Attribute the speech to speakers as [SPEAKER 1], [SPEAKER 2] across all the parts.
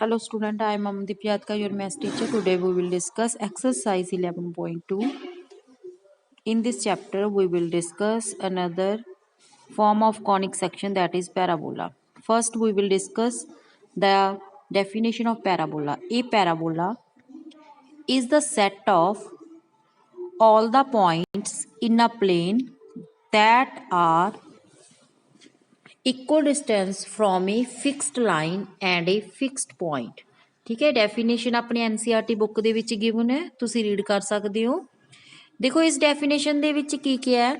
[SPEAKER 1] Hello student, I am Amandeep Yadka, your maths teacher. Today we will discuss exercise 11.2. In this chapter, we will discuss another form of conic section, that is parabola. First, we will discuss the definition of parabola. A parabola is the set of all the points in a plane that are equal distance from a fixed line and a fixed point. ठीक है, definition अपनी NCERT book ਦੇ ਵਿੱਚ given ਹੈ, ਤੁਸੀਂ read ਕਰ ਸਕਦੇ ਹੋ। ਦੇਖੋ ਇਸ ਡੈਫੀਨੇਸ਼ਨ ਦੇ ਵਿੱਚ ਕੀ ਕਿਹਾ ਹੈ,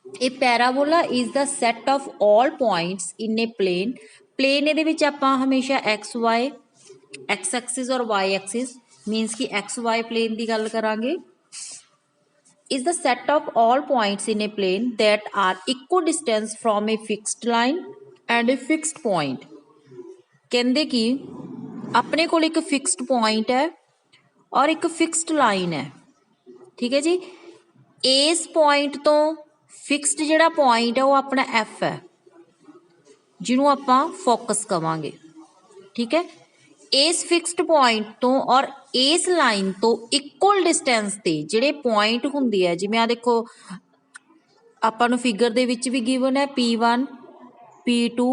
[SPEAKER 1] ਇਹ parabola is the set of all points in a plane. Plane ਇਹਦੇ ਵਿੱਚ ਆਪਾਂ ਹਮੇਸ਼ਾ ਐਕਸ ਵਾਈ, ਐਕਸ ਐਕਸਿਸ ਔਰ ਵਾਈ ਐਕਸਿਸ ਮੀਨਸ ਕਿ ਐਕਸ ਵਾਈ ਪਲੇਨ ਦੀ ਗੱਲ ਕਰਾਂਗੇ। is the set of all points in a plane that are equidistant from a fixed line and a fixed point। ਕਹਿੰਦੇ ਕਿ ਆਪਣੇ ਕੋਲ ਇੱਕ ਫਿਕਸਡ ਪੁਆਇੰਟ ਹੈ ਔਰ ਇੱਕ ਫਿਕਸਡ ਲਾਈਨ ਹੈ। ਠੀਕ ਹੈ ਜੀ, ਇਸ ਪੁਆਇੰਟ ਤੋਂ ਫਿਕਸਡ ਜਿਹੜਾ ਪੁਆਇੰਟ ਹੈ ਉਹ ਆਪਣਾ ਐਫ ਹੈ, ਜਿਹਨੂੰ ਆਪਾਂ ਫੋਕਸ ਕਵਾਂਗੇ। ਠੀਕ ਹੈ, ਇਸ ਫਿਕਸਡ ਪੁਆਇੰਟ ਤੋਂ ਔਰ ਇਸ ਲਾਈਨ ਤੋਂ ਇਕੁਅਲ ਡਿਸਟੈਂਸ ਤੇ ਜਿਹੜੇ ਪੁਆਇੰਟ ਹੁੰਦੇ ਆ, ਜਿਵੇਂ ਆ ਦੇਖੋ ਆਪਾਂ ਨੂੰ ਫਿਗਰ ਦੇ ਵਿੱਚ ਵੀ ਗਿਵਨ ਹੈ P1 P2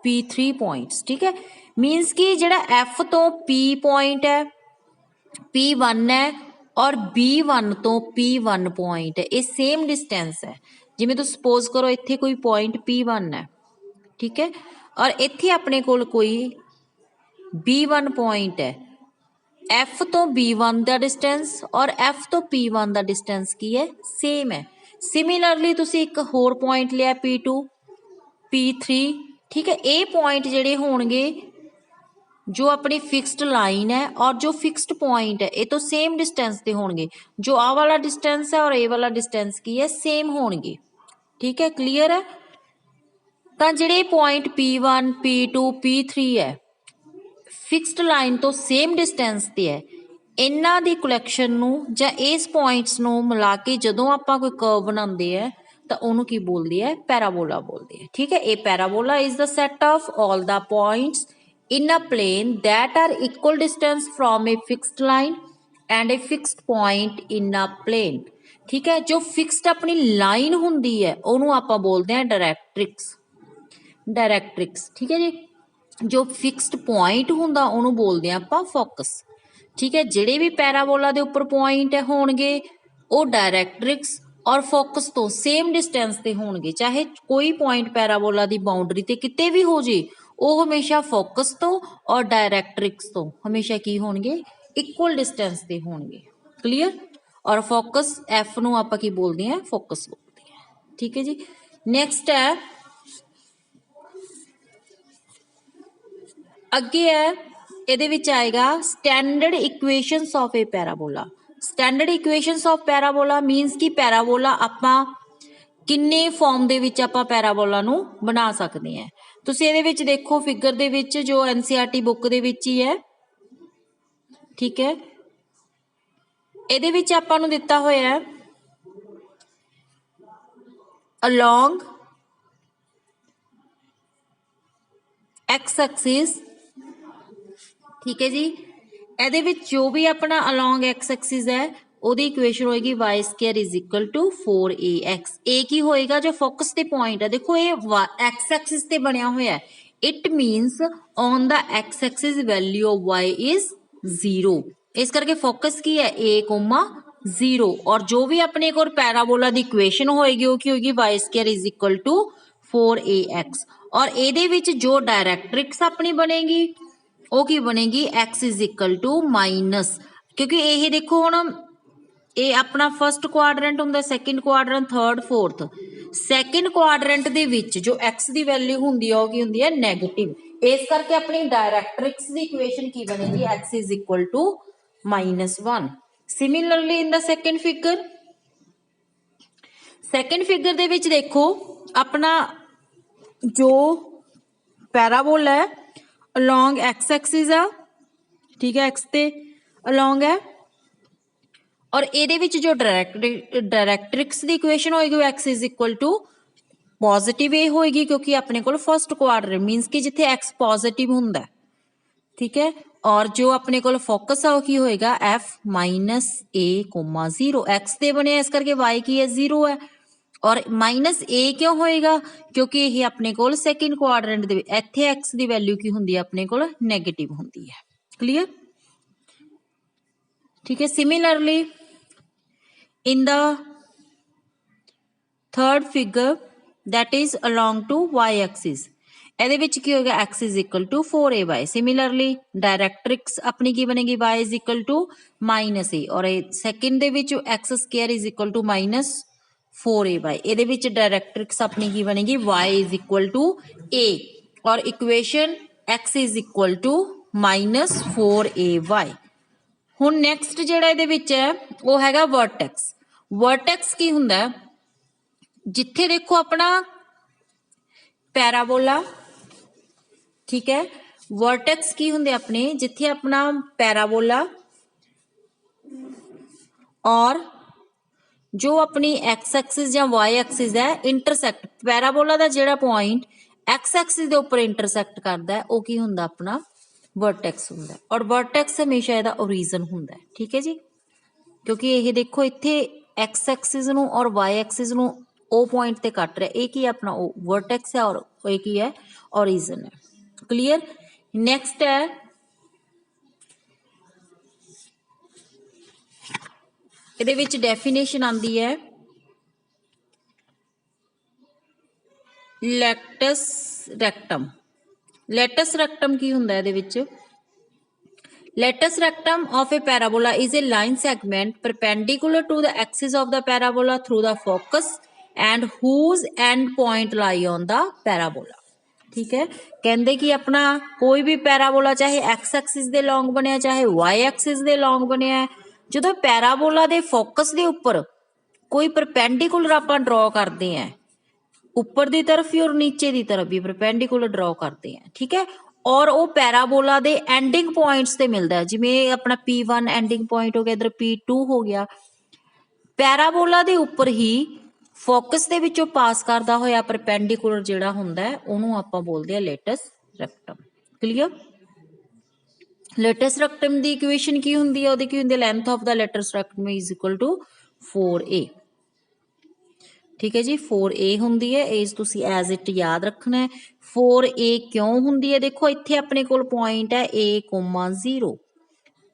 [SPEAKER 1] P3 ਪੁਆਇੰਟਸ। ਠੀਕ ਹੈ, ਮੀਨਸ ਕਿ ਜਿਹੜਾ F ਤੋਂ P ਪੁਆਇੰਟ ਹੈ P1 ਹੈ ਔਰ B1 ਤੋਂ P1 ਪੁਆਇੰਟ ਹੈ, ਇਹ ਸੇਮ ਡਿਸਟੈਂਸ ਹੈ। ਜਿਵੇਂ ਤੁਸੀਂ ਸਪੋਜ਼ ਕਰੋ ਇੱਥੇ ਕੋਈ ਪੁਆਇੰਟ P1 ਹੈ, ਠੀਕ ਹੈ, ਔਰ ਇੱਥੇ ਆਪਣੇ ਕੋਲ ਕੋਈ B1 ਪੁਆਇੰਟ ਹੈ। F ਤੋਂ B1 ਦਾ ਡਿਸਟੈਂਸ ਔਰ F ਤੋਂ P1 ਦਾ ਡਿਸਟੈਂਸ ਕੀ ਹੈ, ਸੇਮ ਹੈ। ਸਿਮਿਲਰਲੀ ਤੁਸੀਂ ਇੱਕ ਹੋਰ ਪੁਆਇੰਟ ਲਿਆ P2 P3, ਠੀਕ ਹੈ, ਇਹ ਪੁਆਇੰਟ ਜਿਹੜੇ ਹੋਣਗੇ ਜੋ ਆਪਣੀ ਫਿਕਸਡ ਲਾਈਨ ਹੈ ਔਰ ਜੋ ਫਿਕਸਡ ਪੁਆਇੰਟ ਹੈ ਇਹ ਤੋਂ ਸੇਮ ਡਿਸਟੈਂਸ ਤੇ ਹੋਣਗੇ। ਜੋ ਆਹ ਵਾਲਾ ਡਿਸਟੈਂਸ ਹੈ ਔਰ ਇਹ ਵਾਲਾ ਡਿਸਟੈਂਸ ਕੀ ਹੈ, ਸੇਮ ਹੋਣਗੇ। ਠੀਕ ਹੈ, ਕਲੀਅਰ ਹੈ। ਤਾਂ ਜਿਹੜੇ ਪੁਆਇੰਟ P1 P2 P3 ਹੈ ਫਿਕਸਡ ਲਾਈਨ ਤੋਂ ਸੇਮ ਡਿਸਟੈਂਸ ਤੇ ਹੈ, ਇਹਨਾਂ ਦੀ ਕਲੈਕਸ਼ਨ ਨੂੰ ਜਾਂ ਇਸ ਪੁਆਇੰਟਸ ਨੂੰ ਮਿਲਾ ਕੇ ਜਦੋਂ ਆਪਾਂ ਕੋਈ ਕਰਵ ਬਣਾਉਂਦੇ ਆ ਤਾਂ ਉਹਨੂੰ ਕੀ ਬੋਲਦੇ ਆ, ਪੈਰਾਬੋਲਾ ਬੋਲਦੇ ਆ। ਠੀਕ ਹੈ, ਇਹ parabola is the set of all the points in a plane that are equal distance from a fixed line and a fixed point in a plane। ठीक है, जो fixed अपनी line ਹੁੰਦੀ ਹੈ ਉਹਨੂੰ ਆਪਾਂ ਬੋਲਦੇ ਆ ਡਾਇਰੈਕਟ੍ਰਿਕਸ, ਡਾਇਰੈਕਟ੍ਰਿਕਸ। ਠੀਕ ਹੈ ਜੀ, ਜੋ ਫਿਕਸਡ ਪੁਆਇੰਟ ਹੁੰਦਾ ਉਹਨੂੰ ਬੋਲਦੇ ਆ ਆਪਾਂ ਫੋਕਸ। ਠੀਕ ਹੈ, ਜਿਹੜੇ ਵੀ ਪੈਰਾਬੋਲਾ ਦੇ ਉੱਪਰ ਪੁਆਇੰਟ ਹੋਣਗੇ ਉਹ ਡਾਇਰੈਕਟ੍ਰਿਕਸ ਔਰ ਫੋਕਸ ਤੋਂ ਸੇਮ ਡਿਸਟੈਂਸ ਤੇ ਹੋਣਗੇ। ਚਾਹੇ ਕੋਈ ਪੁਆਇੰਟ ਪੈਰਾਬੋਲਾ ਦੀ ਬਾਉਂਡਰੀ ਤੇ ਕਿਤੇ ਵੀ ਹੋ ਜੇ, ਉਹ ਹਮੇਸ਼ਾ ਫੋਕਸ ਤੋਂ ਔਰ ਡਾਇਰੈਕਟ੍ਰਿਕਸ ਤੋਂ ਹਮੇਸ਼ਾ ਕੀ ਹੋਣਗੇ, ਇਕੁਅਲ ਡਿਸਟੈਂਸ ਤੇ ਹੋਣਗੇ। ਕਲੀਅਰ। ਔਰ ਫੋਕਸ ਐਫ ਨੂੰ ਆਪਾਂ ਕੀ ਬੋਲਦੇ ਆ, ਫੋਕਸ ਬੋਲਦੇ ਆ। ਠੀਕ ਹੈ ਜੀ, ਨੈਕਸਟ ਹੈ ਅੱਗੇ ਹੈ, ਇਹਦੇ ਵਿੱਚ ਆਏਗਾ standard equations of A ਪੈਰਾਬੋਲਾ। Standard equations of ਪੈਰਾਬੋਲਾ means ਕਿ ਪੈਰਾਬੋਲਾ ਆਪਾਂ ਕਿੰਨੇ ਫਾਰਮ ਦੇ ਵਿੱਚ ਆਪਾਂ ਪੈਰਾਬੋਲਾ ਨੂੰ ਬਣਾ ਸਕਦੇ ਹਾਂ। ਤੁਸੀਂ ਇਹਦੇ ਵਿੱਚ ਦੇਖੋ ਫਿਗਰ ਦੇ ਵਿੱਚ ਜੋ ਐਨਸੀਈਆਰਟੀ ਬੁੱਕ ਦੇ ਵਿੱਚ ਹੀ ਹੈ। ਠੀਕ ਹੈ, ਇਹਦੇ ਵਿੱਚ ਆਪਾਂ ਨੂੰ ਦਿੱਤਾ ਹੋਇਆ ਹੈ along x axis। ਠੀਕ ਹੈ ਜੀ, ਇਹਦੇ ਵਿੱਚ ਜੋ ਵੀ ਆਪਣਾ along x axis ਹੈ ਉਹਦੀ ਇਕੁਏਸ਼ਨ ਹੋਏਗੀ y square is equal to 4ax। ਇਹ ਕੀ ਹੋਏਗਾ, ਜੋ ਫੋਕਸ ਤੇ ਪੁਆਇੰਟ ਹੈ, ਦੇਖੋ ਇਹ x ਐਕਸਿਸ ਤੇ ਬਣਿਆ ਹੋਇਆ ਹੈ, it means on the x Axis value of y is 0। ਇਸ ਕਰਕੇ ਫੋਕਸ ਕੀ ਹੈ, a, 0। ਔਰ ਜੋ ਵੀ ਆਪਣੇ ਕੋਲ ਪੈਰਾਬੋਲਾ ਦੀ ਇਕੁਏਸ਼ਨ ਹੋਏਗੀ ਉਹ ਕੀ ਹੋਏਗੀ, y square is equal to 4ax। ਔਰ ਇਹਦੇ ਵਿੱਚ ਜੋ ਡਾਇਰੈਕਟ੍ਰਿਕਸ ਆਪਣੀ ਬਣੇਗੀ ਉਹ ਕੀ ਬਣੇਗੀ, x is equal to minus, ਕਿਉਂਕਿ ਇਹ ਦੇਖੋ ਹੁਣ ਇਹ ਆਪਣਾ ਫਸਟ ਕੁਆਡਰੈਂਟ ਹੁੰਦਾ, second quadrant, third, fourth. Second quadrant ਦੇ ਵਿੱਚ ਜੋ x ਦੀ ਵੈਲਿਊ ਹੁੰਦੀ ਆ ਉਹ ਕੀ ਹੁੰਦੀ ਹੈ, ਨੈਗੇਟਿਵ। ਇਸ ਕਰਕੇ ਆਪਣੀ ਡਾਇਰੈਕਟ੍ਰਿਕਸ ਦੀ ਇਕੁਏਸ਼ਨ ਕੀ ਬਣੇਗੀ, x is equal to -1। Similarly in the second figure, second figure ਦੇ ਵਿੱਚ ਦੇਖੋ ਆਪਣਾ ਜੋ ਪੈਰਾਬੋਲਾ ਹੈ along x ਐਕਸਿਸ ਆ, ਠੀਕ ਹੈ, x ਤੇ along ਹੈ, ਔਰ ਇਹਦੇ ਵਿੱਚ ਜੋ ਡਾਇਰੈਕਟ੍ਰਿਕਸ ਦੀ ਇਕੁਏਸ਼ਨ ਹੋਏਗੀ ਉਹ x is equal to positive ਇਹ ਹੋਏਗੀ, ਕਿਉਂਕਿ ਆਪਣੇ ਕੋਲ ਫਸਟ ਕੁਆਡਰੈਂਟ ਮੀਨਸ ਕਿ ਜਿੱਥੇ x ਪੋਜ਼ਿਟਿਵ ਹੁੰਦਾ। ठीक है। और जो अपने को फोकस है वो की होएगा f-a,0 एक्स दे बने इस करके y की है 0 है और माइनस a क्यों होएगा क्योंकि ये अपने को सैकेंड क्वाड्रेंट दे इत्थे x की वैल्यू की हुंदी है अपने को नेगेटिव हुंदी है। क्लीयर, ठीक है। Similarly in the third figure that is along to y axis ਇਹਦੇ ਵਿੱਚ ਕੀ ਹੋਏਗਾ x is equal to 4ay। Similarly directrix ਆਪਣੀ ਕੀ ਬਣੇਗੀ y is equal to -a ਔਰ ਇਹ ਸੈਕਿੰਡ ਦੇ ਵਿੱਚ x square is equal to -4ay। ਇਹਦੇ ਵਿੱਚ ਡਾਇਰੈਕਟ੍ਰਿਕਸ ਆਪਣੀ ਕੀ ਬਣੇਗੀ y is equal to a ਔਰ equation x is equal to -4ay। ਹੁਣ ਨੈਕਸਟ ਜਿਹੜਾ ਇਹਦੇ ਵਿੱਚ ਹੈ ਉਹ ਹੈਗਾ ਵਰਟੈਕਸ। ਵਰਟੈਕਸ ਕੀ ਹੁੰਦਾ ਜਿੱਥੇ ਦੇਖੋ ਆਪਣਾ ਪੈਰਾਬੋਲਾ, ठीक है। वर्टेक्स की होंगे अपने जिथे अपना पैराबोला और जो अपनी एक्स एक्सिस या वाई एक्सिस है इंटरसैक्ट पैराबोला का जिहड़ा पॉइंट एक्स एक्सिस के उपर इंटरसैक्ट करता है वो की होंगे अपना वर्टेक्स होंगे और वर्टेक्स हमेशा इसका ओरिजिन होंगे। ठीक है जी, क्योंकि ये देखो इत्थे एक्स एक्सिस नूं और वाई एक्सिस नूं ओ पॉइंट ते कट रहा है, ये की है अपना वर्टेक्स है और ये की है ओरिजिन है। क्लीयर। नेक्स्ट है ਇਹਦੇ ਵਿੱਚ डेफिनेशन आती है लैटस रैक्टम। लैटस रैक्टम की हुंदा है ਇਹਦੇ ਵਿੱਚ latus rectum of A parabola is a line segment perpendicular to the axis of the parabola through the focus and whose end point lie on the parabola। ठीक है, कहते कि अपना कोई भी पैराबोला चाहे एक्स एक्सिस दे लॉन्ग बनया चाहे वाई एक्सिस दे लॉन्ग बनया है, जो पैराबोला दे फोकस दे उपर कोई परपेंडिकुलर आप ड्रॉ करते हैं ऊपर की तरफ भी और नीचे की तरफ भी परपेंडिकुलर ड्रॉ करते हैं। ठीक है, और वो पैराबोला दे एंडिंग पॉइंट्स से मिलता है, जिमें अपना P1 एंडिंग पॉइंट हो गया, इधर P2 हो गया। पैराबोला दे उपर ही फोकस दे विचों पास करता होया परपेंडिकुलर जिहड़ा हुंदा है उहनूं आपां बोलदे आ latus rectum. Clear. Latus rectum दी इक्वेशन की हुंदी है, ओहदी की हुंदी है length of the latus rectum is equal to 4a। ठीक है जी, 4a हुंदी है, इस तुसी एज इट याद रखना है। 4a क्यों हुंदी है, देखो इत्थे अपने कोल पॉइंट है a,0।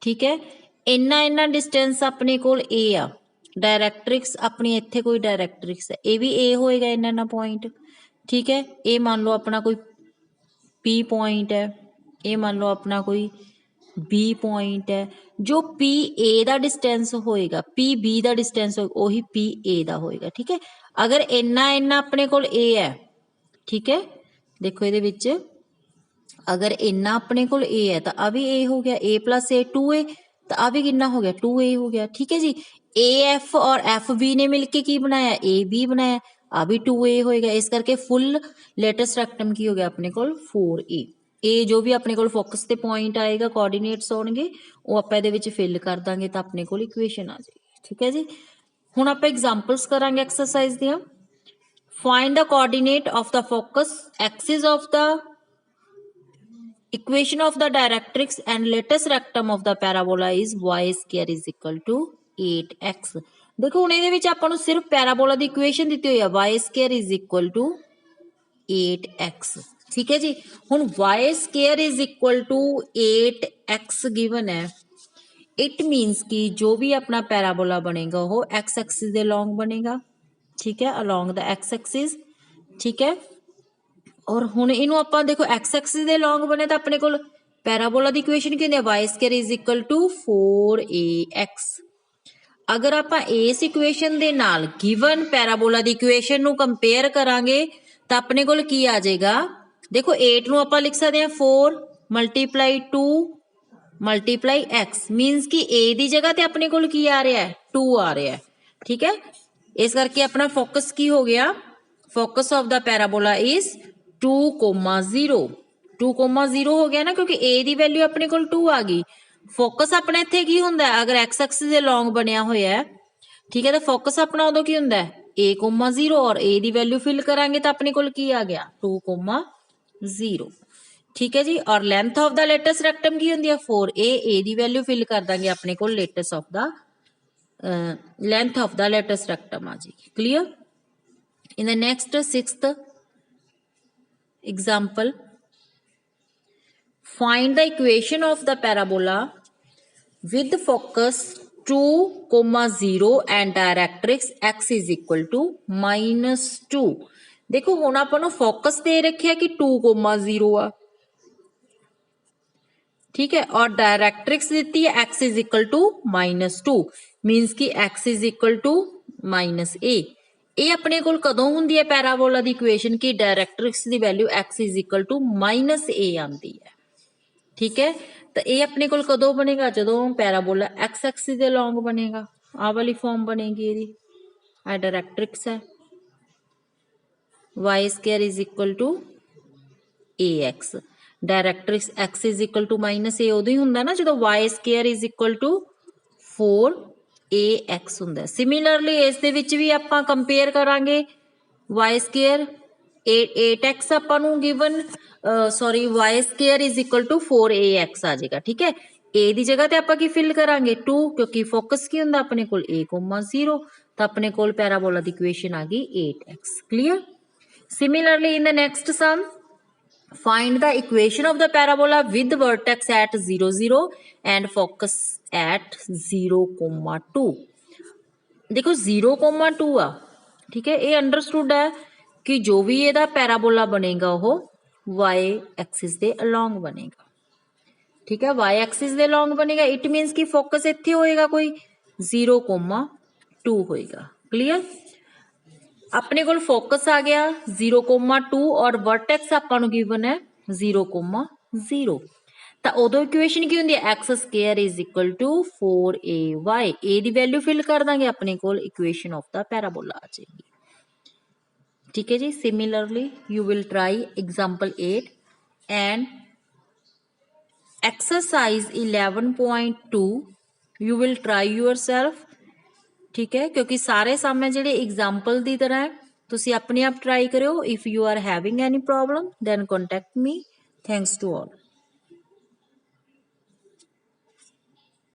[SPEAKER 1] ठीक है, इन्ना इन्ना डिस्टेंस अपने कोल a आ, डायरैक्ट्रिक्स अपनी इत्थे कोई डायरैक्ट्रिक्स है, ये भी ए होएगा इन्ना इन्ना पॉइंट। ठीक है, ये मान लो अपना कोई पी पॉइंट है, ये मान लो अपना कोई बी पॉइंट है। जो पी ए का डिस्टेंस होएगा पी बी का डिस्टेंस होएगा वही पी ए का होएगा। ठीक है, अगर इन्ना इन्ना अपने कोल ए है, ठीक है, देखो ये विच अगर इन्ना अपने कोल ए है तो आ भी ए हो गया, a प्लस ए 2a, तो आ भी कितना हो गया 2a हो गया। ठीक है जी, ए एफ और एफ बी ने मिलके की बनाया ए बी बनाया, आ भी 2a होएगा, इस करके फुल लेटस रैक्टम की हो गया अपने कोल 4a। ए जो भी अपने कोल फोकस ते पॉइंट आएगा कोऑर्डिनेट्स होणगे वो आपां इहदे विच फिल कर दांगे तो अपने कोल इक्वेशन आ जाएगी। ठीक है जी, हुण आपां एग्जांपल्स करांगे एक्सरसाइज दियां। Find the coordinate of the focus axis of the equation of the directrix and latest rectum of the parabola is y square is equal to 8x। देखो हुण इहदे विच आपां नूं सिर्फ पैराबोला दी इक्वेशन दित्ती होई है y square is equal to 8x। ठीक है जी, हुण y square is equal to 8x given है, इट मीन्स कि जो भी अपना पैराबोला बनेगा वो x एक्सिस दे लॉन्ग बनेगा। ठीक है, अलोंग द x एक्सिस। ठीक है, और हुण इनू आपां देखो एक्स एक्सिस दे लॉन्ग बने तो अपने कोल पैराबोला दी इक्वेशन की होंदी है y square is equal to 4ax। अगर आपां इस इक्वेशन दे नाल गिवन पैराबोला दी इक्वेशन नू कंपेयर करांगे तो अपने कोल की आ जाएगा, देखो 8 नू आपां लिख सकते हैं 4 मल्टीप्लाई 2 मल्टीप्लाई x मीनस कि a दी जगह ते अपने कोल की आ रहा है 2 आ रहा है। ठीक है, इस करके अपना फोकस की हो गया, focus of the parabola is 2,0। 2,0 हो गया ना, क्योंकि a दी वैल्यू अपने कोल 2 आ गई। फोकस अपने इत्थे की हुंदा है अगर x एक्सिस दे लॉन्ग बनया होया है, ठीक है, तो फोकस अपना उदों की हुंदा है a,0 और a दी वैल्यू फिल करांगे तो अपने कोल की आ गया 2,0। ठीक है जी। और length of the latus rectum की होंगी है 4a, ए दी वैल्यू फिल कर देंगे अपने को latus of the length of the latus rectum आ जाएगी। Clear. In the next 6th example, find the equation of the parabola with focus 2,0 and directrix x is equal to -2। देखो हुण आपां नूं फोकस दे रखिया कि 2,0 आ, ठीक है, और डायरेक्ट्रिक्स दी है x is equal to -2, means कि x is equal to -a। ये अपने कोल कदों हुंदी है पैराबोला दी इक्वेशन की डायरेक्ट्रिक्स दी value x is equal to -a आंदी है। ठीक है, तो ये अपने कोल कदों बनेगा जदों पैराबोला x एक्सिस दे लॉन्ग बनेगा। आ वाली फॉर्म बनेगी ਇਹਦੀ, आ डायरेक्ट्रिक्स है y² is equal to ax, directrix x is equal to -a उदों ही हुंदा ना जदों y² is equal to 4ax हुंदा। सिमिलरली इस दे विच भी आपां कंपेयर करांगे y² 8x आपां नूं given sorry y² is equal to 4ax आ जाएगा। ठीक है, a दी जगह ते आपां की फिल करांगे 2, क्योंकि फोकस की हुंदा अपने कोल a,0, तो अपने कोल पैराबोला दी इक्वेशन आ गई 8x। Clear. Similarly in the next sum, find the equation of the parabola with vertex at 0, 0 and focus at 0,2। देखो 0,2 आ, ठीक है, ये अंडरस्टूड है कि जो भी ਇਹਦਾ पैराबोला बनेगा वो y एक्सिस ਦੇ along बनेगा। ठीक है, y एक्सिस ਦੇ along बनेगा, इट मीनस कि फोकस ਇੱਥੇ होएगा कोई 0,2 होएगा। क्लियर। अपने कोल फोकस आ गया 0,2 और वर्टेक्स आपां नूं गिवन है 0,0, तो उदों इक्वेशन की होंदी है x² is equal to 4ay। A दी वैल्यू फिल कर देंगे अपने कोल इक्वेशन ऑफ द पैराबोला आ जाएगी। ठीक है जी। Similarly you will try example 8 and exercise 11.2 you will try yourself. ठीक है, क्योंकि सारे सम है जिहड़े एग्जाम्पल की तरह है, तुसी अपने आप ट्राई करो। If you are having any problem then contact me. Thanks to all.